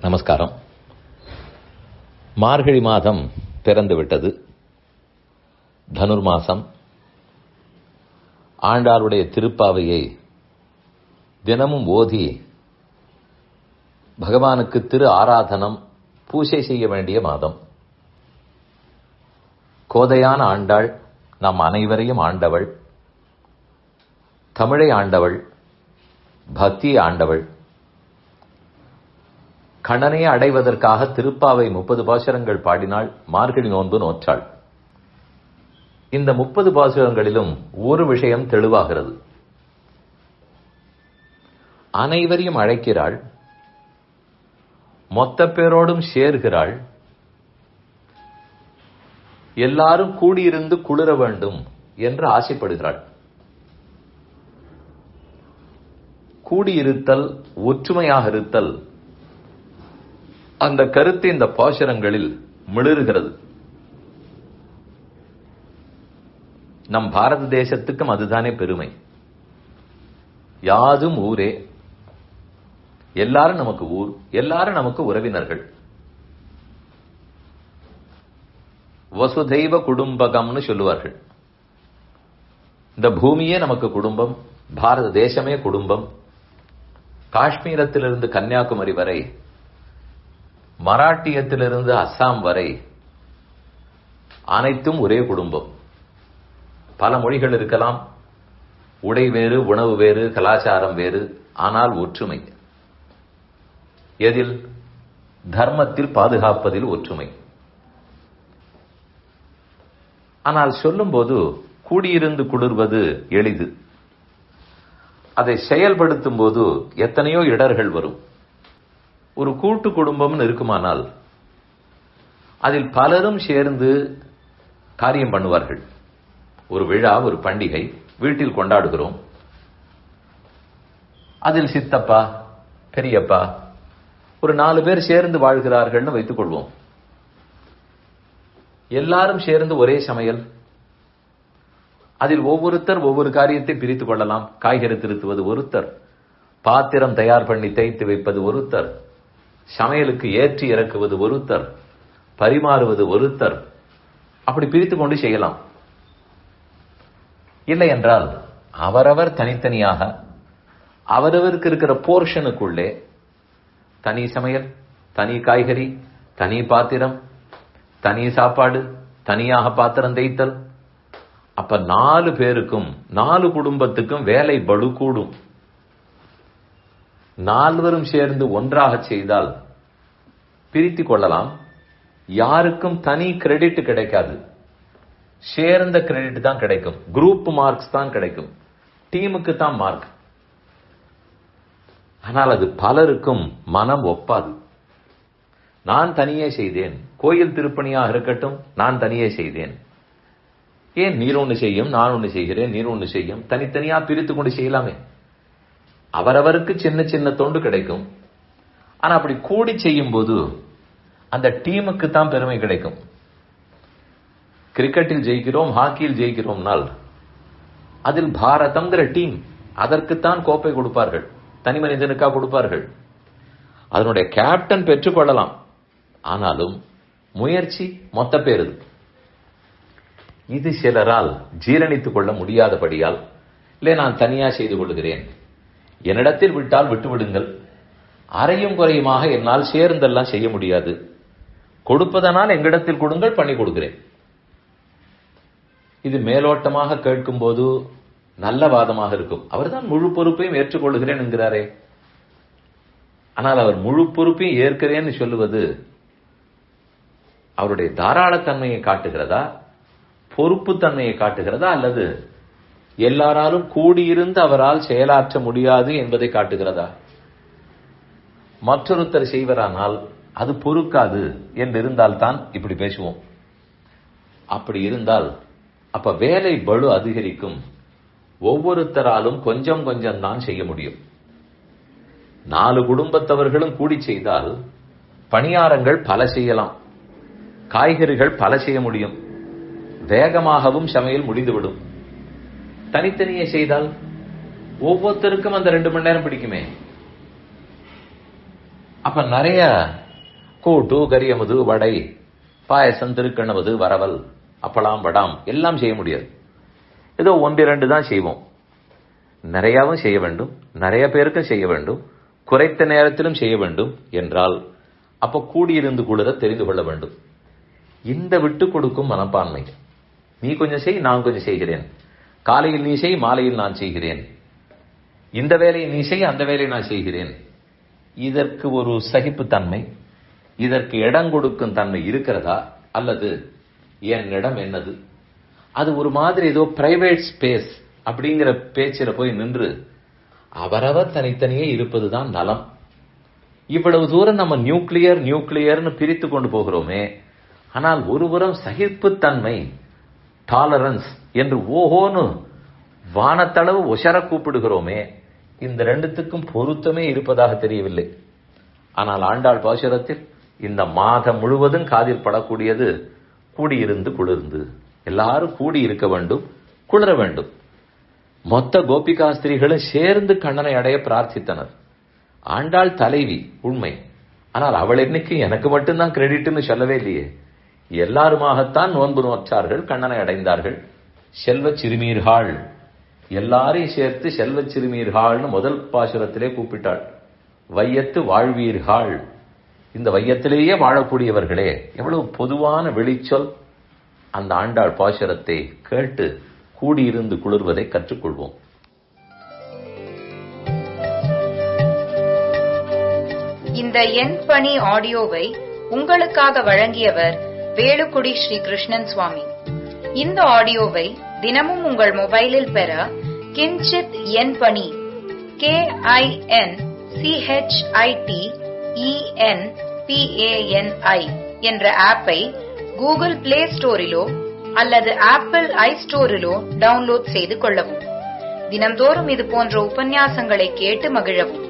நமஸ்காரம். மார்கழி மாதம் பிறந்துவிட்டது. தனுர்மாசம். ஆண்டாளுடைய திருப்பாவையை தினமும் ஓதி பகவானுக்கு திரு ஆராதனம் பூஜை செய்ய வேண்டிய மாதம். கோதையான ஆண்டாள் நம் அனைவரையும் ஆண்டவள், தமிழை ஆண்டவள், பக்தி ஆண்டவள். கண்ணனையே அடைவதற்காக திருப்பாவை 30 பாசுரங்கள் பாடினாள். மார்கழி நோன்பு நோற்றாள். இந்த 30 பாசுரங்களிலும் ஒரு விஷயம் தெளிவாகிறது. அனைவரையும் அழைக்கிறாள், மொத்த பேரோடும் சேர்கிறாள், எல்லாரும் கூடியிருந்து குளிர வேண்டும் என்று ஆசைப்படுகிறாள். கூடியிருத்தல், ஒற்றுமையாக இருத்தல், அந்த கருத்து இந்த பாசுரங்களில் மிளிர்கிறது. நம் பாரத தேசத்துக்கும் அதுதானே பெருமை. யாதும் ஊரே, எல்லாரும் நமக்கு ஊர், எல்லாரும் நமக்கு உறவினர்கள். வசுதெய்வ குடும்பகம்னு சொல்லுவார்கள். இந்த பூமியே நமக்கு குடும்பம், பாரத தேசமே குடும்பம். காஷ்மீரத்திலிருந்து கன்னியாகுமரி வரை, மராட்டியத்திலிருந்து அஸ்ஸாம் வரை அனைத்தும் ஒரே குடும்பம். பல மொழிகள் இருக்கலாம், உடை வேறு, உணவு வேறு, கலாச்சாரம் வேறு, ஆனால் ஒற்றுமை. எதில்? தர்மத்தில் பாதுகாப்பதில் ஒற்றுமை. ஆனால் சொல்லும்போது கூடியிருந்து குளிர்வது எளிது. அதை செயல்படுத்தும் போது எத்தனையோ இடர்கள் வரும். ஒரு கூட்டு குடும்பம்னு இருக்குமானால் அதில் பலரும் சேர்ந்து காரியம் பண்ணுவார்கள். ஒரு விழா, ஒரு பண்டிகை வீட்டில் கொண்டாடுகிறோம். அதில் சித்தப்பா, பெரியப்பா, ஒரு 4 பேர் சேர்ந்து வாழ்கிறார்கள்னு வைத்துக் கொள்வோம். எல்லாரும் சேர்ந்து ஒரே சமையல். அதில் ஒவ்வொருத்தர் ஒவ்வொரு காரியத்தை பிரித்துக் கொள்ளலாம். காய்கறி திருத்துவது ஒருத்தர், பாத்திரம் தயார் பண்ணி தேய்த்து வைப்பது ஒருத்தர், சமையலுக்கு ஏற்றி இறக்குவது ஒருத்தர், பரிமாறுவது ஒருத்தர். அப்படி பிரித்துக் கொண்டு செய்யலாம். இல்லை என்றால் அவரவர் தனித்தனியாக அவரவருக்கு இருக்கிற போர்ஷனுக்குள்ளே தனி சமையல், தனி காய்கறி, தனி பாத்திரம், தனி சாப்பாடு, தனியாக பாத்திரம் தேய்த்தல். அப்ப 4 பேருக்கும் 4 குடும்பத்துக்கும் வேலை பளு கூடும். 4வரும் சேர்ந்து ஒன்றாக செய்தால் பிரித்துக் கொள்ளலாம். யாருக்கும் தனி கிரெடிட் கிடைக்காது, சேர்ந்த கிரெடிட் தான் கிடைக்கும். குரூப் மார்க்ஸ் தான் கிடைக்கும், டீமுக்கு தான் மார்க். ஆனால் அது பலருக்கும் மனம் ஒப்பாது. நான் தனியே செய்தேன், கோயில் திருப்பணியாக இருக்கட்டும், நான் தனியே செய்தேன். ஏன் நீர் ஒன்று செய்யும், நான் ஒன்று செய்கிறேன், நீர் ஒன்று செய்யும், தனித்தனியா பிரித்துக் கொண்டு செய்யலாமே. அவரவருக்கு சின்ன சின்ன தொண்டு கிடைக்கும். ஆனா அப்படி கூடி செய்யும் போது அந்த டீமுக்கு தான் பெருமை கிடைக்கும். கிரிக்கெட்டில் ஜெயிக்கிறோம், ஹாக்கியில் ஜெயிக்கிறோம்னால் அதில் பாரதம்ங்கிற டீம், அதற்குத்தான் கோப்பை கொடுப்பார்கள், தனி மனிதனுக்கா கொடுப்பார்கள். அதனுடைய கேப்டன் பெற்றுக்கொள்ளலாம். ஆனாலும் முயற்சி மொத்த பேருது. இது சிலரால் ஜீரணித்துக் கொள்ள முடியாதபடியால், இல்லை நான் தனியா செய்து கொள்கிறேன், என்னிடத்தில் விட்டால் விட்டு விடுங்கள், அரையும் குறையுமாக என்னால் சேர்ந்தெல்லாம் செய்ய முடியாது, கொடுப்பதனால் எங்களிடத்தில் கொடுங்கள், பண்ணி கொடுக்கிறேன். இது மேலோட்டமாக கேட்கும் போது நல்ல வாதமாக இருக்கும். அவர்தான் முழு பொறுப்பையும் ஏற்றுக்கொள்கிறேன் என்கிறாரே. ஆனால் அவர் முழு பொறுப்பையும் ஏற்கிறேன்னு சொல்லுவது அவருடைய தாராளத்தன்மையை காட்டுகிறதா, பொறுப்பு தன்மையை காட்டுகிறதா, அல்லது எல்லாராலும் கூடியிருந்து அவரால் செயலாற்ற முடியாது என்பதை காட்டுகிறதா? மற்றொருத்தர் செய்வரானால் அது பொறுக்காது என்று இருந்தால்தான் இப்படி பேசுவோம். அப்படி இருந்தால் அப்ப வேலை பளு அதிகரிக்கும். ஒவ்வொருத்தராலும் கொஞ்சம் கொஞ்சம் தான் செய்ய முடியும். 4 குடும்பத்தவர்களும் கூடி செய்தால் பணியாரங்கள் பல செய்யலாம், காய்கறிகள் பல செய்ய முடியும், வேகமாகவும் சமையல் முடிந்துவிடும். தனித்தனியே செய்தால் ஒவ்வொருத்தருக்கும் அந்த 2 மணி நேரம் பிடிக்குமே. அப்ப நிறைய கூட்டு, கரியமுது, வடை, பாயசம், திருக்கணவது, வரவல், அப்பளாம், வடாம் எல்லாம் செய்ய முடியாது. ஏதோ 1-2 தான் செய்வோம். நிறையாவும் செய்ய வேண்டும், நிறைய பேருக்கும் செய்ய வேண்டும், குறைத்த நேரத்திலும் செய்ய வேண்டும் என்றால் அப்ப கூடியிருந்து குளிர தெரிந்து கொள்ள வேண்டும். இந்த விட்டு கொடுக்கும் மனப்பான்மை, நீ கொஞ்சம் செய், நான் கொஞ்சம் செய்கிறேன், காலையில் நீ செய், மாலையில் நான் செய்கிறேன், இந்த வேலையை நீ செய், அந்த வேலையை நான் செய்கிறேன், இதற்கு ஒரு சகிப்புத்தன்மை, இதற்கு இடம் கொடுக்கும் தன்மை இருக்கிறதா? அல்லது என்னிடம் என்னது, அது ஒரு மாதிரி ஏதோ பிரைவேட் ஸ்பேஸ் அப்படிங்கிற பேச்சில போய் நின்று அவரவர் தனித்தனியே இருப்பதுதான் நலம். இவ்வளவு தூரம் நம்ம நியூக்ளியர்னு பிரித்து கொண்டு போகிறோமே, ஆனால் ஒருபுறம் சகிப்புத்தன்மை, டாலரன்ஸ் என்று ஓஹோன்னு வானத்தளவு உசர கூப்பிடுகிறோமே, இந்த ரெண்டுத்துக்கும் பொருத்தமே இருப்பதாக தெரியவில்லை. ஆனால் ஆண்டாள் பாசுரத்தில் இந்த மாதம் முழுவதும் காதில் படக்கூடியது கூடியிருந்து குளிர்ந்து. எல்லாரும் கூடி இருக்க வேண்டும், குளிர வேண்டும். மொத்த கோபிகா ஸ்திரீகளும் சேர்ந்து கண்ணனை அடைய பிரார்த்தித்தனர். ஆண்டாள் தலைவி உண்மை, ஆனால் அவள் என்னைக்கு எனக்கு மட்டும்தான் கிரெடிட்னு சொல்லவே இல்லையே. எல்லாருமாகத்தான் நோன்பு நோற்றார்கள், கண்ணனை அடைந்தார்கள். செல்வ சிறுமீர்கள் எல்லாரையும் சேர்த்து செல்வ சிறுமீர்கள்னு முதல் பாசுரத்திலே கூப்பிட்டாள். வையத்து வாழ்வீர்கள், இந்த வையத்திலேயே வாழக்கூடியவர்களே, எவ்வளவு பொதுவான வெளிச்சொல். அந்த ஆண்டாள் பாசுரத்தை கேட்டு கூடியிருந்து குளிர்வதை கற்றுக்கொள்வோம். இந்த என் பணி ஆடியோவை உங்களுக்காக வழங்கியவர் வேலுக்குடி ஸ்ரீ கிருஷ்ணன் சுவாமி. இந்த ஆடியோவை தினமும் உங்கள் மொபைலில் பெற கிஞ்சித் என் பணி KINCHITENPANI என்ற ஆப்பை கூகுள் பிளே ஸ்டோரிலோ அல்லது ஆப்பிள் ஐஸ்டோரிலோ டவுன்லோட் செய்து கொள்ளவும். தினம்தோறும் இது போன்ற உபன்யாசங்களை கேட்டு மகிழவும்.